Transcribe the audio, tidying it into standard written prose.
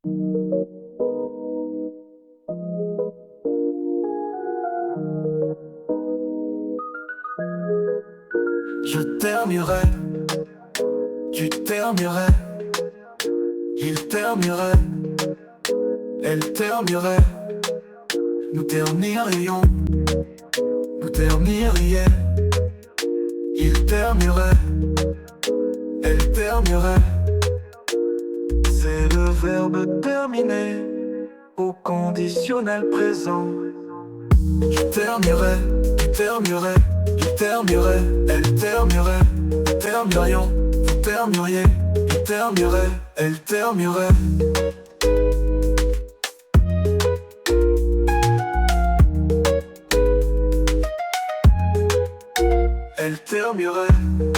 Je terminerai, tu terminerais, il terminerait, elle terminerait, nous terminerions, vous termineriez, il terminerait, elle terminerait. C'est le verbe terminer au conditionnel présent. Je terminerai, tu terminerais, il terminerait, elle terminerait, nous terminerions, vous termineriez, il terminerait, elle terminerait. Elle terminerait.